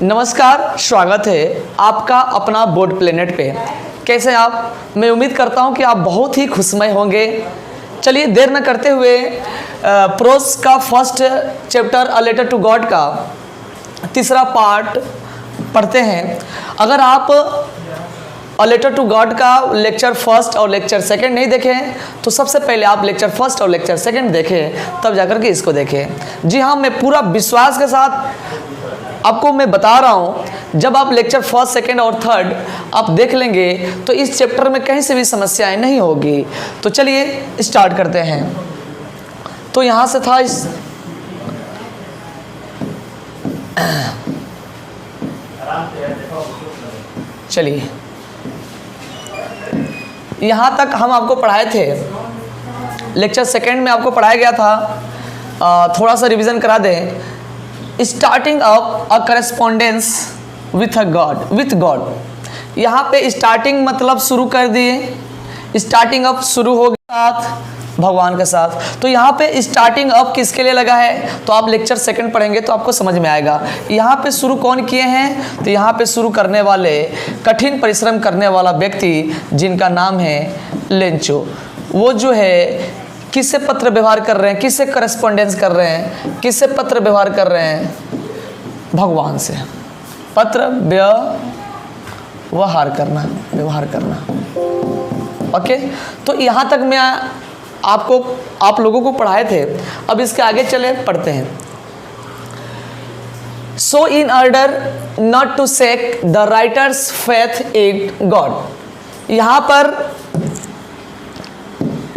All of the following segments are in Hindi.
नमस्कार, स्वागत है आपका अपना बोर्ड प्लेनेट पे। कैसे हैं आप? मैं उम्मीद करता हूं कि आप बहुत ही खुशमय होंगे। चलिए देर न करते हुए प्रोस का first chapter a letter to God का तीसरा पार्ट पढ़ते हैं। अगर आप अ लेटर टू गॉड का लेक्चर फर्स्ट और लेक्चर सेकंड नहीं देखें तो सबसे पहले आप लेक्चर फर्स्ट और लेक्चर सेकंड देखें, तब जाकर के इसको देखें। जी हाँ, मैं पूरा विश्वास के साथ आपको मैं बता रहा हूँ, जब आप लेक्चर फर्स्ट सेकंड और थर्ड आप देख लेंगे तो इस चैप्टर में कहीं से भी समस्याएं नहीं होगी। तो चलिए स्टार्ट करते हैं। तो यहाँ से था चलिए यहाँ तक हम आपको पढ़ाए थे। लेक्चर सेकंड में आपको पढ़ाया गया था, थोड़ा सा रिवीजन करा दें। Starting up a correspondence with God. यहाँ पे स्टार्टिंग मतलब शुरू कर दिए, स्टार्टिंग अप शुरू हो गया साथ भगवान के साथ। तो यहाँ पे स्टार्टिंग अप किसके लिए लगा है, तो आप लेक्चर सेकंड पढ़ेंगे तो आपको समझ में आएगा। यहाँ पे शुरू कौन किए हैं, तो यहाँ पे शुरू करने वाले कठिन परिश्रम करने वाला व्यक्ति जिनका नाम है लेंचो। वो जो है किससे पत्र व्यवहार कर रहे हैं, किससे करस्पॉन्डेंस कर रहे हैं, किससे पत्र व्यवहार कर रहे हैं, व्यवहार से पत्र व्यवहार करना। ओके, तो यहाँ तक मैं आप लोगों को पढ़ाए थे। अब इसके आगे चले पढ़ते हैं। So in order not to shake the writer's faith in God. यहाँ पर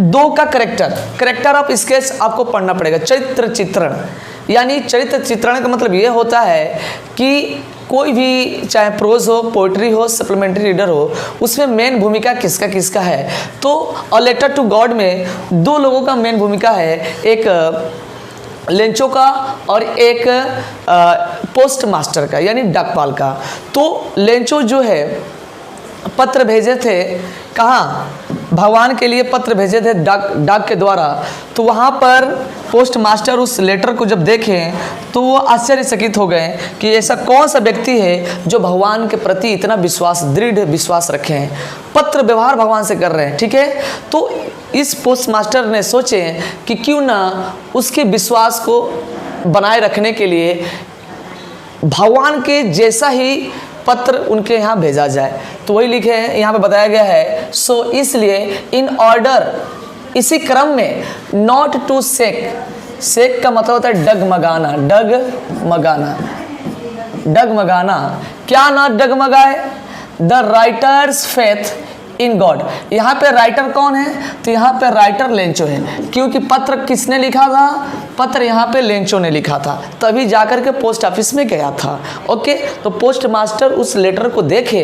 दो का करेक्टर ऑफ स्केच आपको पढ़ना पड़ेगा। चरित्र चित्रण, यानी चरित्र चित्रण का मतलब ये होता है कि कोई भी चाहे प्रोज हो, पोइट्री हो, सप्लीमेंट्री रीडर हो, उसमें मेन भूमिका किसका है। तो अ लेटर टू गॉड में दो लोगों का मेन भूमिका है, एक लेंचो का और एक पोस्ट मास्टर का, यानी डाकपाल का। तो लेंचो जो है पत्र भेजे थे, कहाँ, भगवान के लिए पत्र भेजे थे डाक के द्वारा। तो वहाँ पर पोस्ट मास्टर उस लेटर को जब देखें तो वो आश्चर्यचकित हो गए कि ऐसा कौन सा व्यक्ति है जो भगवान के प्रति इतना दृढ़ विश्वास रखे हैं, पत्र व्यवहार भगवान से कर रहे हैं। ठीक है, तो इस पोस्ट मास्टर ने सोचे कि क्यों ना उसके विश्वास को बनाए रखने के लिए भगवान के जैसा ही पत्र उनके यहाँ भेजा जाए। तो वही लिखे हैं, यहाँ पे बताया गया है। सो इसलिए इन ऑर्डर, इसी क्रम में, नॉट टू शेक का मतलब होता है डगमगाना। क्या ना डगमगाए, the writer's faith in God. यहाँ पे राइटर कौन है, तो यहाँ पे राइटर लेंचो है, क्योंकि पत्र किसने लिखा था, पत्र यहाँ पे लेंचो ने लिखा था, तभी जाकर के पोस्ट ऑफिस में गया था। ओके, तो पोस्ट मास्टर उस लेटर को देखे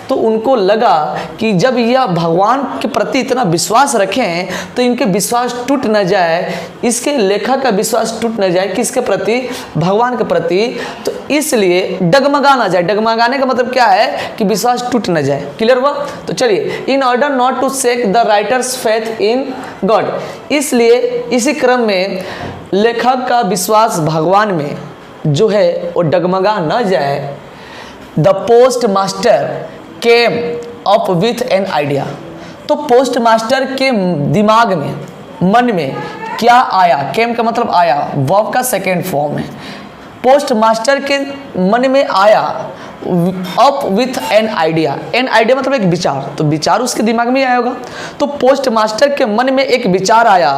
तो उनको लगा कि जब यह भगवान के प्रति इतना विश्वास रखें तो इनके विश्वास टूट न जाए, इसके लेखक का विश्वास टूट न जाए, किसके प्रति, भगवान के प्रति। तो इसलिए डगमगा ना जाए। डगमगाने का मतलब क्या है कि विश्वास टूट न जाए। क्लियर हुआ? तो चलिए, in order not to shake the writer's faith in God, इसलिए इसी क्रम में लेखक का विश्वास भगवान में जो है वो डगमगा न जाए। The post master came up with an idea. तो पोस्ट मास्टर के दिमाग में, मन में क्या आया, केम का मतलब आया, वर्ब का सेकेंड फॉर्म है। पोस्ट मास्टर के मन में आया up with an idea. An idea मतलब एक विचार, तो विचार उसके दिमाग में आया होगा। तो पोस्ट मास्टर के मन में एक विचार आया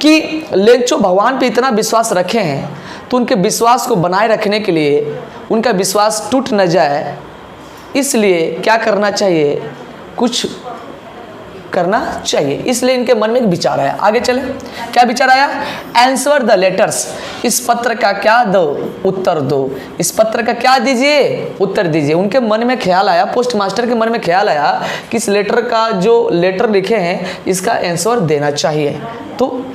कि लेंचो भगवान पे इतना विश्वास रखे हैं, तो उनके विश्वास को बनाए रखने के लिए, उनका विश्वास टूट न जाए, इसलिए क्या करना चाहिए, कुछ करना चाहिए। इसलिए इनके मन में एक विचार आया। आगे चले, क्या विचार आया, आंसर द लेटर्स। इस पत्र का क्या दो, उत्तर दो। इस पत्र का क्या दीजिए, उत्तर दीजिए। उनके मन में ख्याल आया, पोस्ट मास्टर के मन में ख्याल आया कि इस लेटर का, जो लेटर लिखे हैं, इसका आंसर देना चाहिए, तो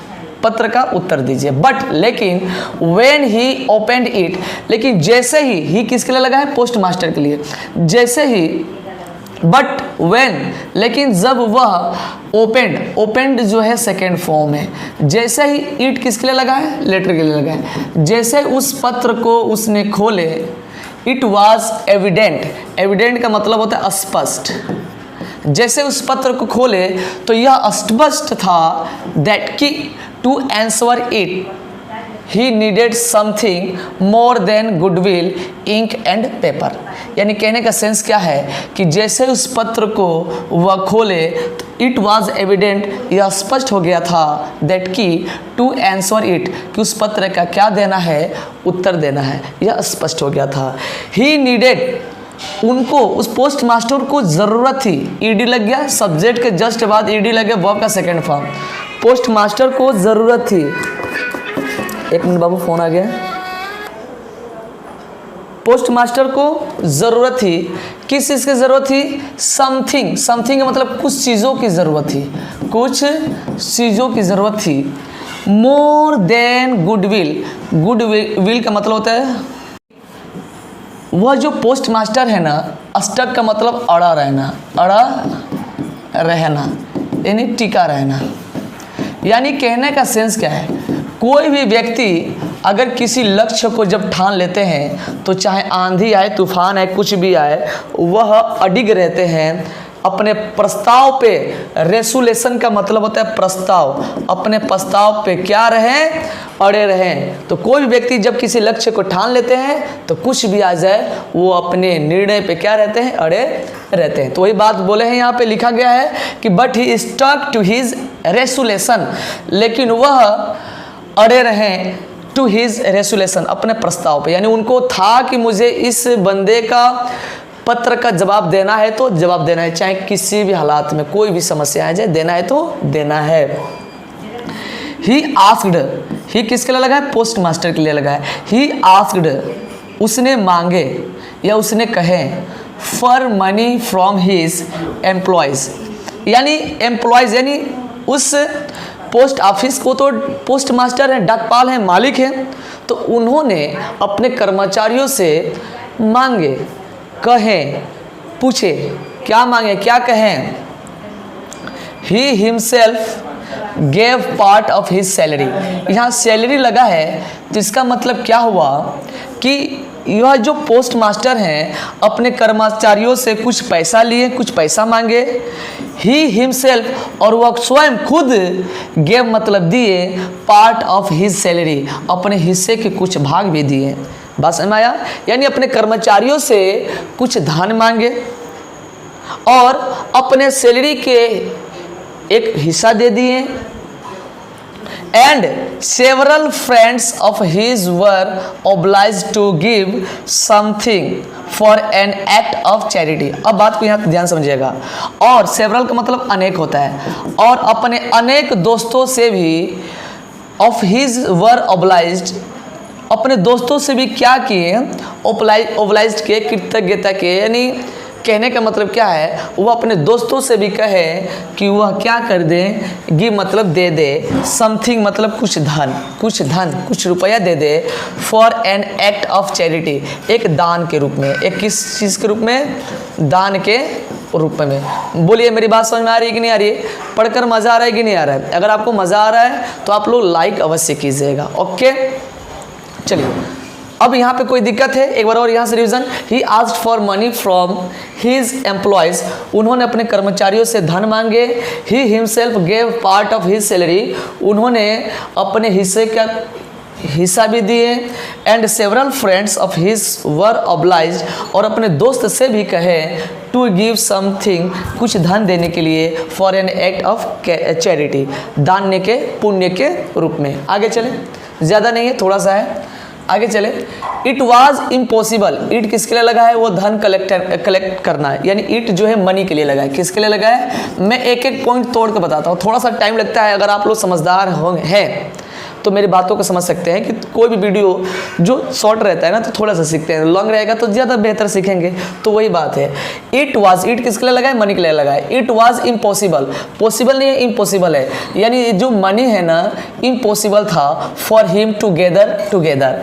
पत्र का उत्तर दीजिए। बट लेकिन व्हेन ही ओपनड इट, लेकिन जैसे ही किसके लिए लगा है, पोस्ट मास्टर के लिए। जैसे ही, बट व्हेन, लेकिन जब वह ओपेंड जो है सेकेंड फॉर्म है, जैसे ही ईट किसके लिए लगा है, लेटर के लिए लगा है। जैसे उस पत्र को उसने खोले, इट वॉज एविडेंट। एविडेंट का मतलब होता है स्पष्ट। जैसे उस पत्र को खोले तो यह स्पष्ट था दैट कि to answer it he needed something more than goodwill, ink and paper. यानी कहने का सेंस क्या है कि जैसे उस पत्र को वह खोले तो इट वॉज एविडेंट, यह स्पष्ट हो गया था दैट कि टू आंसर इट, कि उस पत्र का क्या देना है, उत्तर देना है, यह स्पष्ट हो गया था। ही नीडेड, उनको उस पोस्ट मास्टर को ज़रूरत थी। ईडी लग गया, सब्जेक्ट के जस्ट बाद ईडी लग गया, वर्ब का सेकेंड फॉर्म। पोस्ट मास्टर को ज़रूरत थी, एक मिनट बाबू फोन आ गया। पोस्ट मास्टर को ज़रूरत थी, किस चीज़ की ज़रूरत थी? समथिंग। समथिंग का मतलब कुछ चीज़ों की ज़रूरत थी, कुछ चीज़ों की ज़रूरत थी। मोर देन गुडविल। गुडविल का मतलब होता है, वह जो पोस्ट मास्टर है ना, स्टक का मतलब अड़ा रहना, अड़ा रहना यानी टिका रहना। यानी कहने का सेंस क्या है, कोई भी व्यक्ति अगर किसी लक्ष्य को जब ठान लेते हैं तो चाहे आंधी आए, तूफान आए, कुछ भी आए, वह अडिग रहते हैं अपने प्रस्ताव पे। रेसुलेशन का मतलब होता है प्रस्ताव, अपने प्रस्ताव पे क्या रहें, अड़े रहें। तो कोई भी व्यक्ति जब किसी लक्ष्य को ठान लेते हैं तो कुछ भी आ जाए वो अपने निर्णय पे क्या रहते हैं, अड़े रहते हैं। तो वही बात बोले हैं, यहाँ पे लिखा गया है कि but he stuck to his resolution, लेकिन वह अड़े रहें टू हिज रेसुलेशन, अपने प्रस्ताव पे। यानी उनको था कि मुझे इस बंदे का पत्र का जवाब देना है तो जवाब देना है, चाहे किसी भी हालात में कोई भी समस्या आ जाए, देना है तो देना है। ही आस्क्ड, ही किसके लिए लगा है? पोस्ट मास्टर के लिए लगा है। ही आस्क्ड, उसने मांगे या उसने कहे, for money from his employees. यानी एम्प्लॉयज़ यानी उस पोस्ट ऑफिस को तो पोस्ट मास्टर हैं, डाकपाल हैं, मालिक हैं, तो उन्होंने अपने कर्मचारियों से मांगे, कहें, पूछे, क्या मांगे, क्या कहें? He himself gave part of his salary. यहाँ सैलरी लगा है तो इसका मतलब क्या हुआ कि यह जो पोस्ट मास्टर हैं अपने कर्मचारियों से कुछ पैसा लिए, कुछ पैसा मांगे। ही हिमसेल्फ, और वह स्वयं खुद, गेव मतलब दिए, पार्ट ऑफ हिज सैलरी, अपने हिस्से के कुछ भाग भी दिए। बात समझ में आया? यानी अपने कर्मचारियों से कुछ धन मांगे और अपने सैलरी के एक हिस्सा दे दिए। And several friends of his were obliged to give something for an act of charity. अब बात को यहाँ ध्यान समझिएगा। और सेवरल का मतलब अनेक होता है, और अपने अनेक दोस्तों से भी, ऑफ हिज वर ऑब्लाइज्ड, अपने दोस्तों से भी क्या किए? ओब्लाइज्ड के, कृतज्ञता के। यानी कहने का मतलब क्या है, वह अपने दोस्तों से भी कहे कि वह क्या कर दे, गिव मतलब दे दे, समथिंग मतलब कुछ धन, कुछ रुपया दे दे, for an act of charity, एक दान के रूप में। एक किस चीज़ के रूप में? दान के रूप में। बोलिए मेरी बात समझ में आ रही है कि नहीं आ रही है? पढ़कर मज़ा आ रहा है कि नहीं आ रहा है? अगर आपको मज़ा आ रहा है तो आप लोग लाइक अवश्य कीजिएगा। ओके, चलिए अब यहाँ पे कोई दिक्कत है? एक बार और यहाँ से revision. He asked for money from his employees, उन्होंने अपने कर्मचारियों से धन मांगे। He himself gave part of his salary, उन्होंने अपने हिस्से का हिस्सा भी दिए। And several friends of his were obliged, और अपने दोस्त से भी कहे टू गिव समथिंग, कुछ धन देने के लिए, for an act of charity, दान के पुण्य के रूप में। आगे चले, ज़्यादा नहीं है, थोड़ा सा है, आगे चले। इट वॉज इम्पॉसिबल, इट किसके लिए लगा है? वो धन कलेक्ट करना है, यानी इट जो है मनी के लिए लगा है। किसके लिए लगा है? मैं एक एक पॉइंट तोड़ के बताता हूँ, थोड़ा सा टाइम लगता है। अगर आप लोग समझदार हैं तो मेरी बातों को समझ सकते हैं कि कोई भी वीडियो जो शॉर्ट रहता है ना तो थोड़ा सा सीखते हैं, लॉन्ग रहेगा तो ज़्यादा बेहतर सीखेंगे। तो वही बात है। इट वाज, इट किसके लिए लगा है? मनी के लिए लगा है। इट वाज इम्पॉसिबल, पॉसिबल नहीं है, इम्पॉसिबल है, यानी जो मनी है ना इम्पॉसिबल था for him to gather together,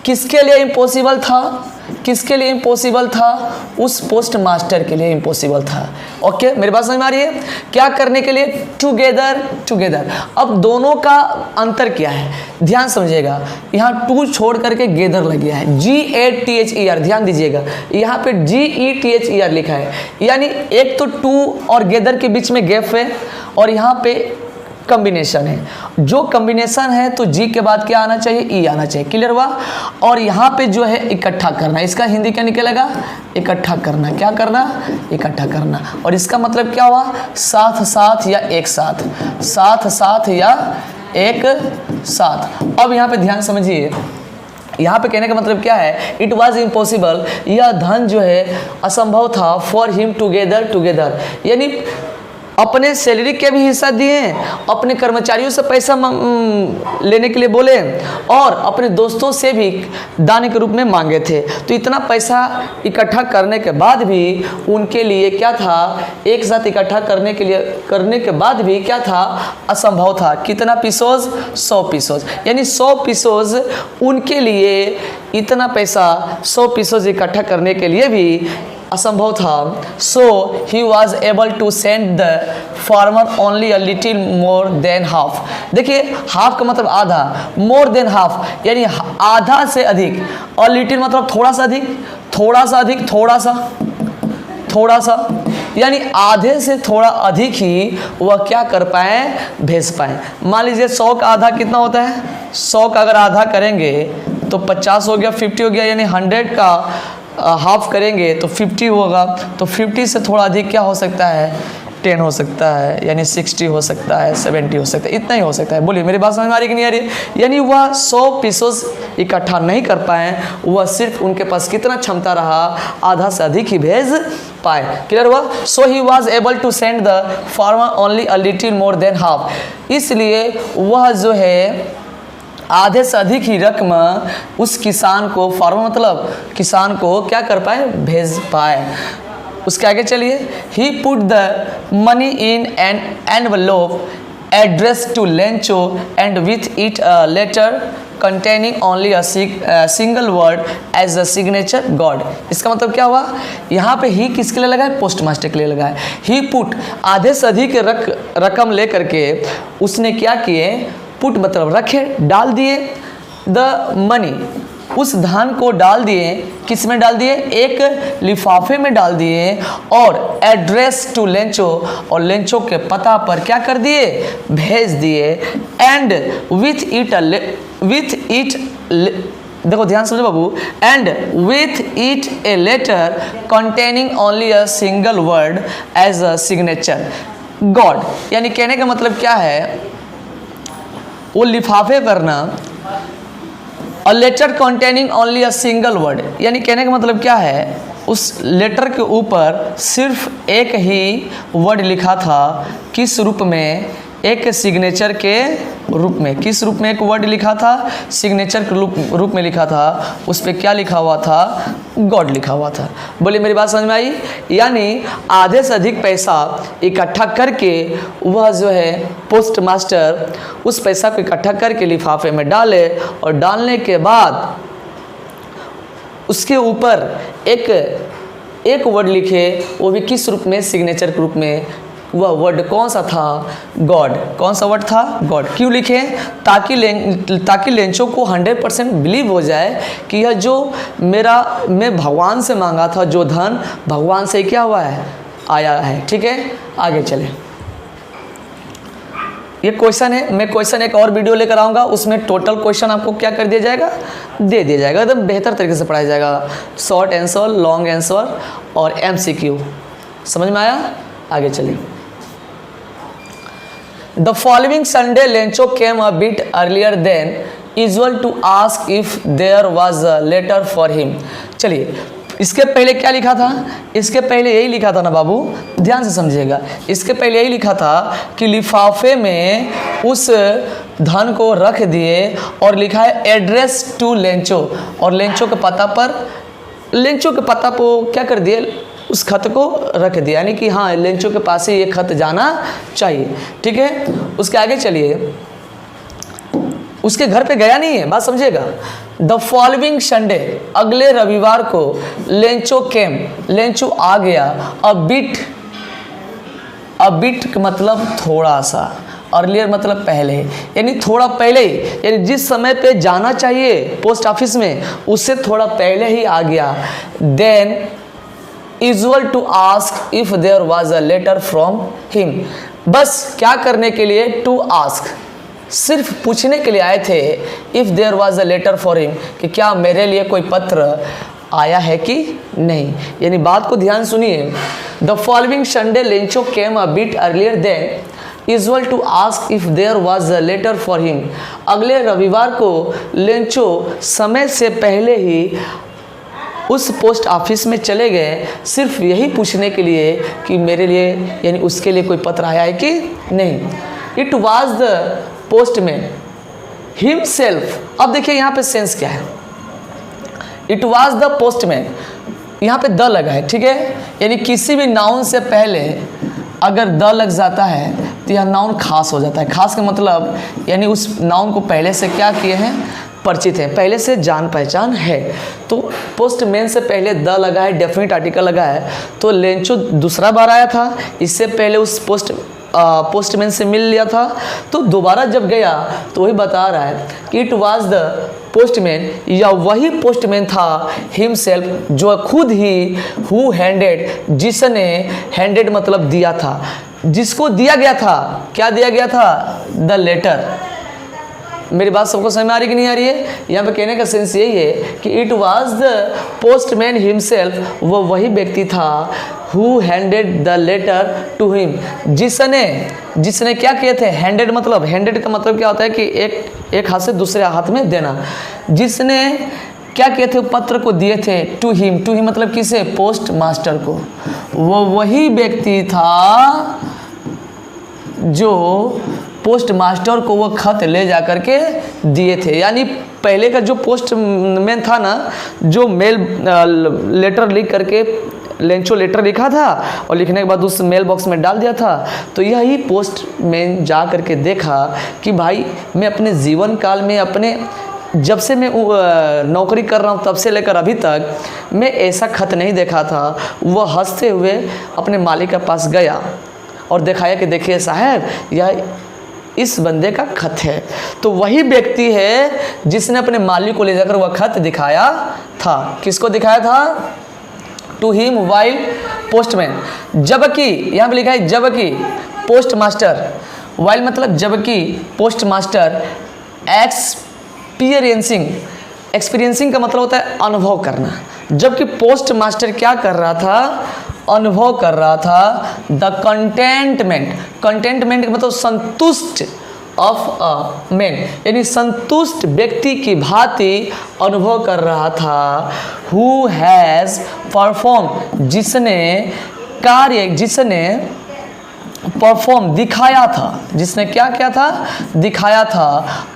किसके लिए इम्पॉसिबल था? किसके लिए इम्पॉसिबल था? उस पोस्ट मास्टर के लिए इम्पॉसिबल था। ओके, मेरी बात समझ में आ रही है? क्या करने के लिए? Together, together. अब दोनों का अंतर क्या है, ध्यान समझिएगा। यहाँ टू छोड़ करके गेदर लग गया है, GATHER, ध्यान दीजिएगा। यहाँ पे GETHER लिखा है, यानी एक तो टू और गेदर के बीच में गैप है, और यहाँ पे कॉम्बिनेशन है। जो कॉम्बिनेशन है तो जी के बाद क्या आना चाहिए? ई आना चाहिए। क्लियर हुआ? और यहाँ पे जो है इकट्ठा करना, इसका हिंदी क्या निकलेगा? इकट्ठा करना। क्या करना? इकट्ठा करना। और इसका मतलब क्या हुआ? साथ साथ या एक साथ, साथ साथ या एक साथ। अब यहाँ पे ध्यान समझिए, यहाँ पे कहने का मतलब क्या है? इट वॉज इम्पॉसिबल, यह धन जो है असंभव था, फॉर हिम टुगेदर, टुगेदर, यानी अपने सैलरी के भी हिस्सा दिए, अपने कर्मचारियों से पैसा लेने के लिए बोले, और अपने दोस्तों से भी दान के रूप में मांगे थे। तो इतना पैसा इकट्ठा करने के बाद भी उनके लिए क्या था? एक साथ इकट्ठा करने के बाद भी क्या था? असंभव था। कितना पीसोज? 100 पीसोज, यानी 100 पीसोज उनके लिए, इतना पैसा 100 पीसोज इकट्ठा करने के लिए भी असंभव था। So he was able to send the farmer only a little more than half. देखिए, हाफ का मतलब आधा, मोर देन हाफ यानी आधा से अधिक, और लिटिल मतलब थोड़ा सा अधिक, थोड़ा सा अधिक, थोड़ा सा, थोड़ा सा, यानी आधे से थोड़ा अधिक ही वह क्या कर पाए? भेज पाए। मान लीजिए 100 का आधा कितना होता है? 100 का अगर आधा करेंगे तो 50 हो गया, 50 हो गया, यानी 100 का हाफ करेंगे तो 50 होगा। तो 50 से थोड़ा अधिक क्या हो सकता है? 10 हो सकता है, यानी 60 हो सकता है, 70 हो सकता है, इतना ही हो सकता है। बोलिए, मेरी बात समझ में आ रही कि नहीं आ रही? यानी वह 100 पीसोस इकट्ठा नहीं कर पाए, वह सिर्फ उनके पास कितना क्षमता रहा? आधा से अधिक ही भेज पाए। क्लियर हुआ? So he was able to send the farmer only a little more than half, इसलिए वह जो है आधे से अधिक ही रकम उस किसान को, फार्मर मतलब किसान को क्या कर पाए? भेज पाए। उसके आगे चलिए, he put the money in an envelope address to Lencho and with it a letter containing only a single word as a signature God। इसका मतलब क्या हुआ? यहाँ पे ही किसके लिए लगा है? पोस्ट मास्टर के लिए लगा है। ही पुट, आधे से अधिक रकम लेकर के उसने क्या किए? पुट मतलब रखे, डाल दिए, द मनी, उस धन को डाल दिए, किस में डाल दिए? एक लिफाफे में डाल दिए, और एड्रेस टू लेंचो, और लेंचो के पता पर क्या कर दिए? भेज दिए। एंड विथ इट देखो ध्यान समझो बाबू, and with it a letter containing only a single word as a signature God. यानी कहने का मतलब क्या है? वो लिफाफे पर ना a letter containing only a single word, यानी कहने का मतलब क्या है? उस लेटर के ऊपर सिर्फ एक ही वर्ड लिखा था। किस रूप में? एक सिग्नेचर के रूप में। किस रूप में एक वर्ड लिखा था? सिग्नेचर के रूप में लिखा था। उस पर क्या लिखा हुआ था? गॉड लिखा हुआ था। बोलिए, मेरी बात समझ में आई? यानी आधे से अधिक पैसा इकट्ठा करके वह जो है पोस्ट मास्टर उस पैसा को इकट्ठा करके लिफाफे में डाले, और डालने के बाद उसके ऊपर एक वर्ड लिखे, वो भी किस रूप में? सिग्नेचर के रूप में। वह वर्ड कौन सा था? गॉड। कौन सा वर्ड था? गॉड। क्यों लिखे? ताकि लेंचो को 100% बिलीव हो जाए कि यह जो मैं भगवान से मांगा था, जो धन भगवान से क्या हुआ है? आया है। ठीक है, आगे चले। ये क्वेश्चन है, मैं क्वेश्चन एक और वीडियो लेकर आऊँगा, उसमें टोटल क्वेश्चन आपको क्या कर दिया जाएगा? दे दिया जाएगा, एकदम बेहतर तरीके से पढ़ाया जाएगा। शॉर्ट आंसर, लॉन्ग आंसर और MCQ। समझ में आया? आगे चलिए। The following Sunday, Lencho came a bit earlier than usual to ask if there was a letter for him। चलिए, इसके पहले क्या लिखा था? इसके पहले यही लिखा था ना बाबू, ध्यान से समझिएगा। इसके पहले यही लिखा था कि लिफाफे में उस धन को रख दिए, और लिखा है एड्रेस टू लेंचो, और लेंचो के पता पर, लेंचो के पता पर क्या कर दिए? उस खत को रख दिया, यानी कि हाँ, लेंचो के पास ही ये खत जाना चाहिए। ठीक है, उसके आगे चलिए। उसके घर पे गया नहीं है, बात समझिएगा। द फॉलोइंग संडे, अगले रविवार को, लेंचो केम, लेंचो आ गया। अ बिट मतलब थोड़ा सा, अर्लियर मतलब पहले, यानी थोड़ा पहले ही, यानी जिस समय पे जाना चाहिए पोस्ट ऑफिस में उससे थोड़ा पहले ही आ गया। Than usual to ask if there was a letter from him, बस क्या करने के लिए, टू आस्क, सिर्फ पूछने के लिए आए थे, if there was a letter for him, कि क्या मेरे लिए कोई पत्र आया है कि नहीं। यानी बात को ध्यान सुनिए। The following Sunday Lencho came a bit earlier than usual to ask if there was a letter for him, अगले रविवार को लेंचो समय से पहले ही उस पोस्ट ऑफिस में चले गए, सिर्फ यही पूछने के लिए कि मेरे लिए, यानी उसके लिए कोई पत्र आया है कि नहीं। It was the postman himself, अब देखिए यहाँ पे सेंस क्या है। इट वॉज द पोस्टमैन, यहाँ पे द लगा है, ठीक है, यानी किसी भी नाउन से पहले अगर द लग जाता है तो यह नाउन खास हो जाता है। खास का मतलब यानी उस नाउन को पहले से क्या किए हैं, परिचित है, पहले से जान पहचान है। तो पोस्टमैन से पहले द लगा है, डेफिनेट आर्टिकल लगा है, तो लेंचो दूसरा बार आया था, इससे पहले उस पोस्टमैन से मिल लिया था, तो दोबारा जब गया तो वही बता रहा है कि इट वाज द पोस्टमैन, या वही पोस्टमैन था, हिमसेल्फ, जो खुद ही, हु हैंडेड, जिसने, हैंडेड मतलब दिया था, जिसको दिया गया था, क्या दिया गया था, द लेटर। मेरी बात सबको समझ में आ रही कि नहीं आ रही है। यहाँ पे कहने का सेंस यही है कि it was the postman himself, वो वही व्यक्ति था, who handed the letter to him, जिसने क्या किए थे, हैंडेड मतलब, हैंडेड का मतलब क्या होता है कि एक हाथ से दूसरे हाथ में देना, जिसने क्या किए थे, पत्र को दिए थे, टू हिम मतलब किसे, पोस्ट मास्टर को, वो वही व्यक्ति था जो पोस्ट मास्टर को वो खत ले जा कर के दिए थे। यानी पहले का जो पोस्टमैन था ना, जो मेल लेटर लिख करके लेंचो लेटर लिखा था और लिखने के बाद उस मेल बॉक्स में डाल दिया था, तो यही पोस्टमैन जा करके देखा कि भाई मैं अपने जीवन काल में, अपने जब से मैं नौकरी कर रहा हूँ तब से लेकर अभी तक मैं ऐसा खत नहीं देखा था। वह हंसते हुए अपने मालिक के पास गया और दिखाया कि देखिए साहब, यह इस बंदे का खत है। तो वही व्यक्ति है जिसने अपने मालिक को ले जाकर वह खत दिखाया था। किसको दिखाया था, टू हिम वाइल पोस्टमैन, जबकि यहाँ पे लिखा है जबकि पोस्ट मास्टर, वाइल मतलब जबकि पोस्ट मास्टर एक्सपीरियंसिंग का मतलब होता है अनुभव करना, जबकि पोस्ट मास्टर क्या कर रहा था, अनुभव कर रहा था द कंटेंटमेंट का मतलब संतुष्ट ऑफ अ मैन, यानी संतुष्ट व्यक्ति की भांति अनुभव कर रहा था। हु हैज़ परफॉर्म, जिसने परफॉर्म दिखाया था, जिसने क्या किया था, दिखाया था,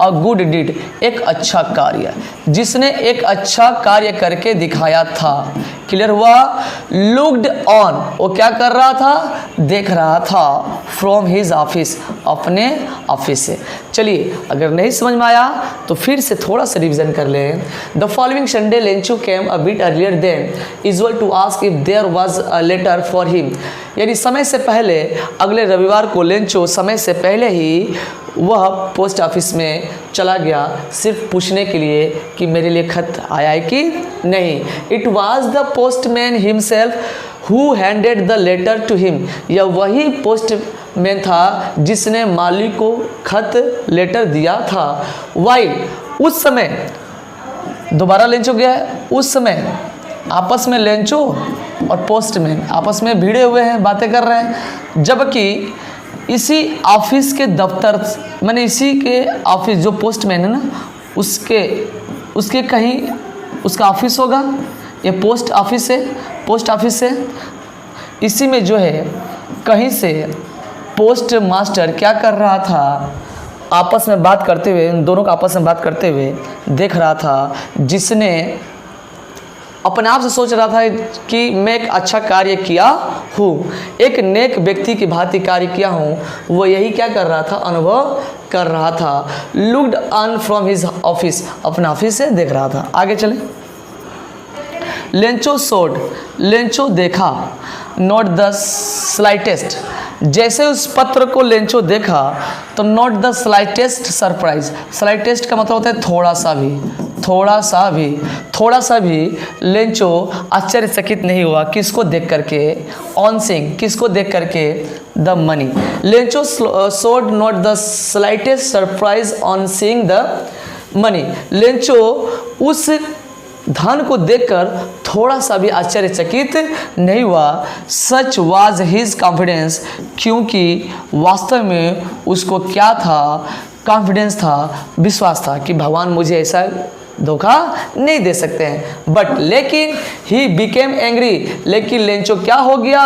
अ गुड डीड, एक अच्छा कार्य, जिसने एक अच्छा कार्य करके दिखाया था। क्लियर हुआ। लुक्ड ऑन, वो क्या कर रहा था, देख रहा था, फ्रॉम हिज ऑफिस, अपने ऑफिस से। चलिए अगर नहीं समझ में आया तो फिर से थोड़ा सा रिवीजन कर लें। The following Sunday Lencho came a bit earlier than usual to ask if there was a letter for him, यानी समय से पहले, अगले रविवार को लेंचो समय से पहले ही वह पोस्ट ऑफिस में चला गया, सिर्फ पूछने के लिए कि मेरे लिए खत आया है कि नहीं। It was the postman himself who handed the letter to him, यह वही पोस्टमैन था जिसने मालिक को खत लेटर दिया था। वाइल, उस समय, दोबारा लेंचो गया है, उस समय आपस में लेंचो और पोस्टमैन आपस में भिड़े हुए हैं, बातें कर रहे हैं, जबकि इसी ऑफिस के दफ्तर, मैंने इसी के ऑफिस, जो पोस्टमैन है ना, उसके कहीं उसका ऑफिस होगा, ये पोस्ट ऑफिस है, पोस्ट ऑफिस से इसी में जो है कहीं से पोस्ट मास्टर क्या कर रहा था, आपस में बात करते हुए, इन दोनों का आपस में बात करते हुए देख रहा था, जिसने अपने आप से सोच रहा था कि मैं एक अच्छा कार्य किया हूँ, एक नेक व्यक्ति की भांति कार्य किया हूँ, वो यही क्या कर रहा था, अनुभव कर रहा था। Looked on from his office, अपने ऑफिस से देख रहा था। आगे चले। लेंचो सोड, लेंचो देखा, नॉट द स्लाइटेस्ट, जैसे उस पत्र को लेंचो देखा तो not the slightest surprise, slightest का मतलब होता है थोड़ा सा भी, थोड़ा सा भी, थोड़ा सा भी लेंचो आश्चर्यचकित नहीं हुआ। किसको देख करके, ऑन सीइंग, किसको देख करके, the money. Lencho showed not the slightest surprise on seeing the money, Lencho उस धन को देखकर थोड़ा सा भी आश्चर्यचकित नहीं हुआ। सच वाज हिज कॉन्फिडेंस, क्योंकि वास्तव में उसको क्या था, कॉन्फिडेंस था, विश्वास था कि भगवान मुझे ऐसा धोखा नहीं दे सकते हैं। बट लेकिन ही बिकेम एंग्री, लेकिन लेंचो क्या हो गया,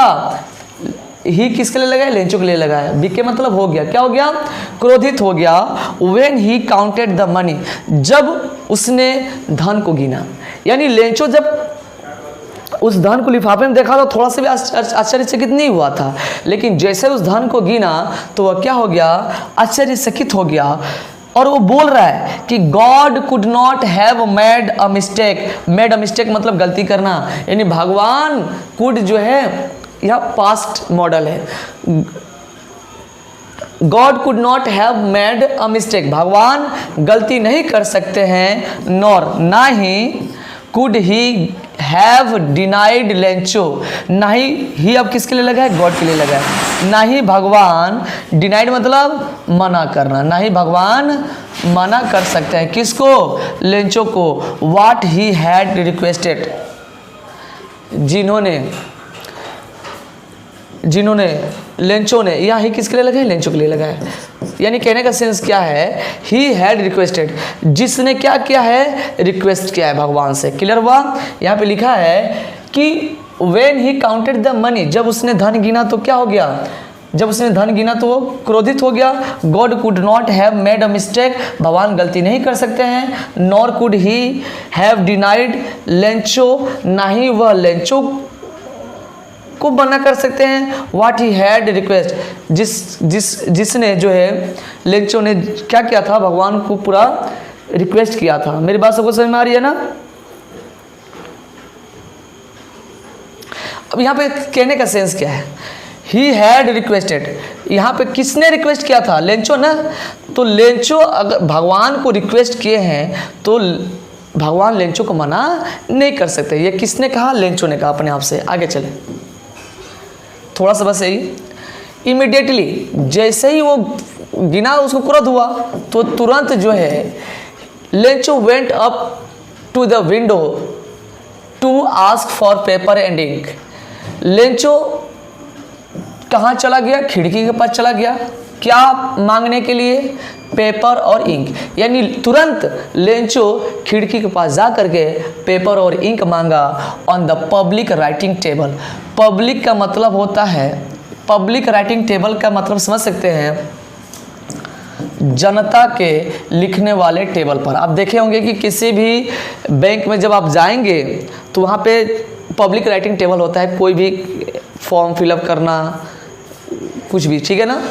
ही किसके लिए लगाया, लेंचो के लिए लगाया। बीके मतलब हो गया, क्या हो गया, क्रोधित हो गया। When he counted the money, जब उसने धन को गिना, यानी लेंचो जब उस धन को लिफाफे में देखा तो थोड़ा सा भी आश्चर्यचकित नहीं हुआ था, लेकिन जैसे उस धन को गिना तो वह क्या हो गया, आश्चर्यचकित हो गया। और वो बोल रहा है कि God could not have made a mistake, made a mistake मतलब गलती करना, यानी भगवान कुड जो है यह पास्ट मॉडल है। God could not have made a mistake, भगवान गलती नहीं कर सकते हैं। नॉर, ना he could he have denied Lencho, ना ही अब किसके लिए लगा है, गॉड के लिए लगा है। ना ही भगवान, डिनाइड मतलब मना करना, ना ही भगवान मना कर सकते हैं किसको, लेंचो को। व्हाट ही हैड रिक्वेस्टेड, जिन्होंने लेंचो ने, यहाँ ही किसके लिए लगा है, लेंचो के लिए लगा है। यानी कहने का सेंस क्या है, ही हैड रिक्वेस्टेड, जिसने क्या किया है, रिक्वेस्ट किया है भगवान से। क्लियर हुआ। यहाँ पे लिखा है कि when he counted the money, जब उसने धन गिना तो क्या हो गया, जब उसने धन गिना तो वो क्रोधित हो गया। God could not have made a mistake, भगवान गलती नहीं कर सकते हैं। Nor could he have denied Lencho, ना ही वह लेंचो को मना कर सकते हैं। व्हाट ही हैड रिक्वेस्ट, जिसने जो है, लेंचो ने क्या किया था, भगवान को पूरा रिक्वेस्ट किया था। मेरी बात सबको समझ में आ रही है ना। अब यहाँ पे कहने का सेंस क्या है, ही हैड रिक्वेस्टेड, यहाँ पे किसने रिक्वेस्ट किया था, लेंचो ना। तो लेंचो अगर भगवान को रिक्वेस्ट किए हैं तो भगवान लेंचो को मना नहीं कर सकते। ये किसने कहा, लेंचो ने कहा अपने आप से। आगे चले थोड़ा सा बस यही। इमीडिएटली जैसे ही वो गिना उसको क्रोध हुआ तो तुरंत जो है Lencho went up to the window to ask for paper and ink. Lencho कहाँ चला गया, खिड़की के पास चला गया, क्या मांगने के लिए, पेपर और इंक। यानी तुरंत लेंचो खिड़की के पास जा करके पेपर और इंक मांगा on the public writing table. Public का मतलब होता है, पब्लिक राइटिंग टेबल का मतलब समझ सकते हैं, जनता के लिखने वाले टेबल पर। आप देखे होंगे कि किसी भी बैंक में जब आप जाएंगे तो वहाँ पे पब्लिक राइटिंग टेबल होता है, कोई भी फॉर्म फिलअप करना, कुछ भी, ठीक है ना।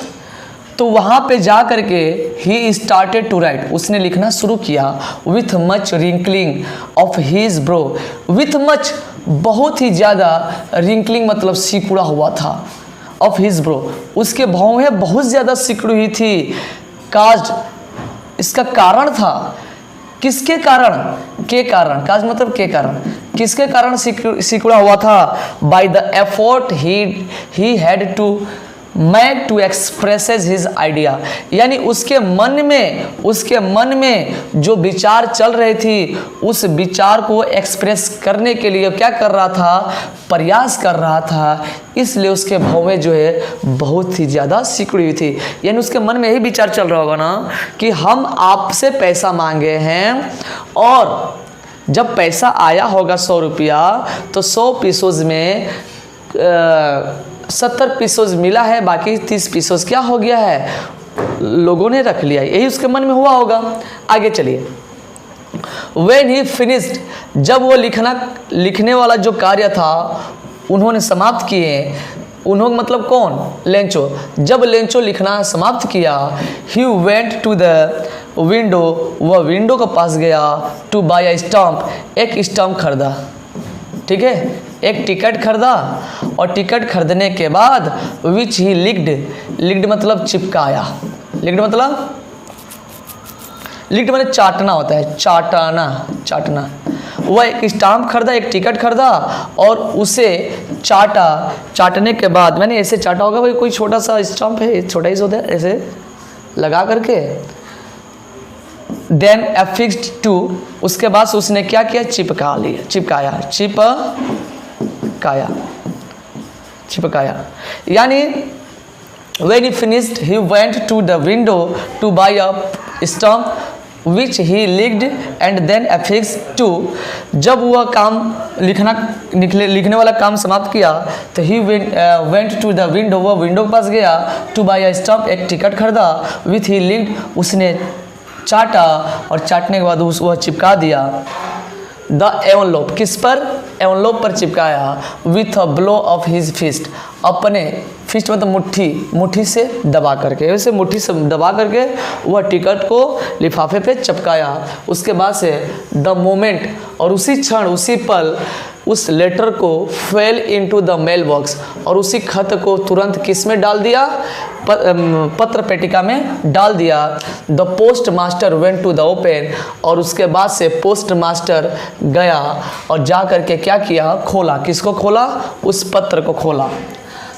तो वहाँ पे जा करके ही स्टार्टेड टू राइट, उसने लिखना शुरू किया। With much wrinkling of his brow, with much बहुत ही ज़्यादा, रिंकलिंग मतलब सिकुड़ा हुआ था, ऑफ हीज ब्रो उसके भौहें बहुत ज़्यादा सिकुड़ी हुई थी। काज इसका कारण था, किसके कारण, के कारण, काज मतलब के कारण, किसके कारण सिकुड़ा हुआ था। By the effort he had to make to expresses his idea, यानी उसके मन में जो विचार चल रही थी उस विचार को एक्सप्रेस करने के लिए क्या कर रहा था, प्रयास कर रहा था। इसलिए उसके भौवें जो है बहुत ही ज़्यादा सिकुड़ी हुई थी। यानी उसके मन में यही विचार चल रहा होगा ना कि हम आपसे पैसा मांगे हैं और जब पैसा आया होगा 100 रुपया तो 100 पीसोज में 70 पीसोज मिला है, बाकी 30 पीसोज क्या हो गया है, लोगों ने रख लिया। यही उसके मन में हुआ होगा। आगे चलिए, When he finished, जब वो लिखने वाला जो कार्य था उन्होंने समाप्त किए, उन्होंने मतलब कौन, लेंचो। जब लेंचो लिखना समाप्त किया, he went to the window, वह विंडो के पास गया, to buy a stamp, एक स्टम्प खरीदा, ठीक है, एक टिकट खरीदा, और टिकट खरीदने के बाद which he licked मतलब चिपकाया, लिक्ड मतलब चाटना होता है, चाटना। वह एक स्टाम्प खरीदा, एक टिकट खरीदा और उसे चाटने के बाद, मैंने ऐसे चाटा होगा भाई, कोई छोटा सा स्टाम्प है, छोटा ही होता है, ऐसे लगा करके, देन affixed to, उसके बाद उसने क्या किया, चिपकाया, यानी when he finished he went to the window to buy a stamp which he licked and then affixed to, जब वह काम लिखने वाला काम समाप्त किया तो he went to the window, वह विंडो के पास गया, to buy a stamp, एक टिकट खरीदा, with he licked, उसने चाटा और चाटने के बाद वह चिपका दिया, द एवनलोप, किस पर, एवनलोप पर चिपकाया, with a blow of his fist, अपने फिस्ट मतलब मुट्ठी से दबा करके, वैसे मुट्ठी से दबा करके वह टिकट को लिफाफे पे चिपकाया। उसके बाद से द मोमेंट, और उसी क्षण उसी पल उस लेटर को fell into the mailbox, और उसी खत को तुरंत किस में डाल दिया, पत्र पेटिका में डाल दिया। The postmaster went to the open, और उसके बाद से पोस्ट मास्टर गया और जा करके क्या किया, खोला, किसको खोला, उस पत्र को खोला।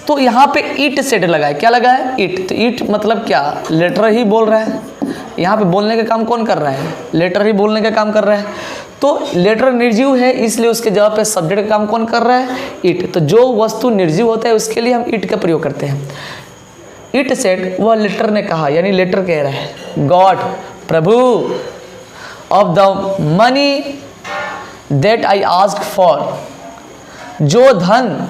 तो यहाँ पे इट सेट लगा है, क्या लगा है, इट। तो इट मतलब क्या, लेटर ही बोल रहा है, यहाँ पे बोलने का काम कौन कर रहा है, लेटर ही बोलने का काम कर रहा है। तो लेटर निर्जीव है, इसलिए उसके जवाब पे सब्जेक्ट का काम कौन कर रहा है, इट। तो जो वस्तु निर्जीव होता है उसके लिए हम इट का प्रयोग करते हैं। इट सेड, वह लेटर ने कहा, यानी लेटर कह रहा है, God, Prabhu, of the money that I asked for, जो धन,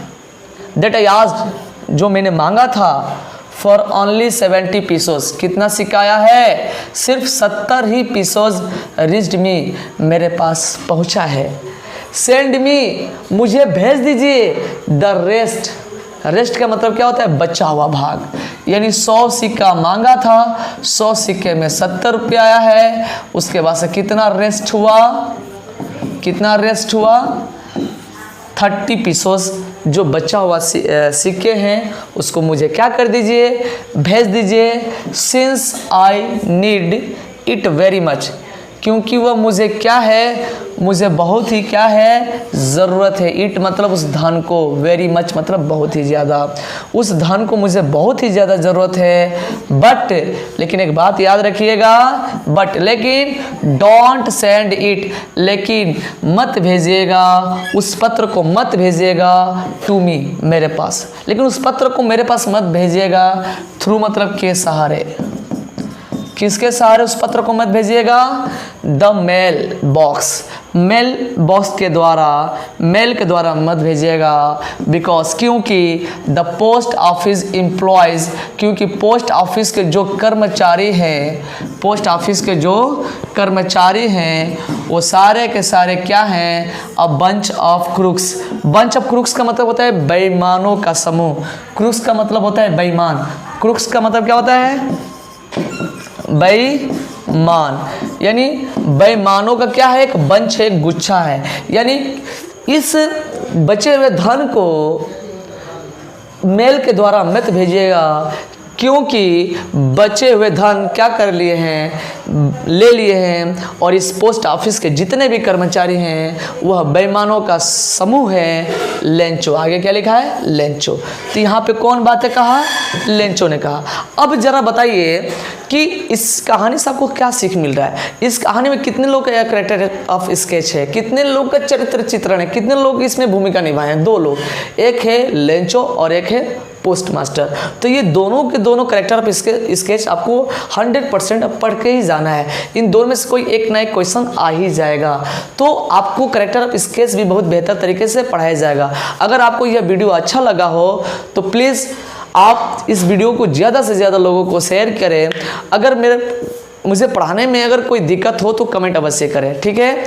दैट आई आस्क्ड, जो मैंने मांगा था, फॉर ओनली 70 पीसोस, कितना सिकाया है, सिर्फ 70 ही पीसोस, रिच्ड मी, मेरे पास पहुंचा है, सेंड मी, मुझे भेज दीजिए, द रेस्ट, रेस्ट का मतलब क्या होता है, बचा हुआ भाग, यानी 100 सिक्का मांगा था, 100 सिक्के में 70 रुपये आया है, उसके बाद से कितना रेस्ट हुआ, 30 पीसोस, जो बचा हुआ सिक्के हैं उसको मुझे क्या कर दीजिए, भेज दीजिए, since I need it very much, क्योंकि वह मुझे क्या है, मुझे बहुत ही क्या है, ज़रूरत है। इट मतलब उस धन को, वेरी मच मतलब बहुत ही ज़्यादा, उस धन को मुझे बहुत ही ज़्यादा ज़रूरत है। बट, लेकिन एक बात याद रखिएगा, बट लेकिन डोंट सेंड इट, लेकिन मत भेजिएगा, उस पत्र को मत भेजिएगा, टू मी, मेरे पास, लेकिन उस पत्र को मेरे पास मत भेजिएगा, थ्रू मतलब के सहारे, किसके सहारे उस पत्र को मत भेजिएगा, the mailbox, mailbox के द्वारा, मेल के द्वारा मत भेजिएगा, बिकॉज, क्योंकि द पोस्ट ऑफिस एम्प्लॉयज़, क्योंकि पोस्ट ऑफिस के जो कर्मचारी हैं, पोस्ट ऑफिस के जो कर्मचारी हैं वो सारे के सारे क्या हैं, a bunch of crooks, bunch of crooks का मतलब होता है बेईमानों का समूह, क्रूक्स का मतलब होता है बेईमान, क्रूक्स का मतलब क्या होता है, बेईमान, यानी बेईमानों का क्या है, एक बंच है, एक गुच्छा है, यानी इस बचे हुए धन को मेल के द्वारा मत भेजिएगा, क्योंकि बचे हुए धन क्या कर लिए हैं, ले लिए हैं, और इस पोस्ट ऑफिस के जितने भी कर्मचारी हैं वह बेईमानों का समूह है, लेंचो। आगे क्या लिखा है, लेंचो। तो यहाँ पे कौन बातें कहा, लेंचो ने कहा। अब जरा बताइए कि इस कहानी से आपको क्या सीख मिल रहा है, इस कहानी में कितने लोग का कैरेक्टर ऑफ स्केच है, कितने लोग का चरित्र चित्रण है, कितने लोग इसमें भूमिका निभाए हैं, 2 लोग, एक है लेंचो और एक है पोस्ट मास्टर। तो ये दोनों के दोनों कैरेक्टर ऑफ स्केच आपको 100% पढ़ के ही जाना है, इन दोनों में से कोई एक ना एक क्वेश्चन आ ही जाएगा, तो आपको कैरेक्टर ऑफ स्केच भी बहुत बेहतर तरीके से पढ़ाया जाएगा। अगर आपको यह वीडियो अच्छा लगा हो तो प्लीज़ आप इस वीडियो को ज़्यादा से ज़्यादा लोगों को शेयर करें। अगर मुझे पढ़ाने में अगर कोई दिक्कत हो तो कमेंट अवश्य करें, ठीक है।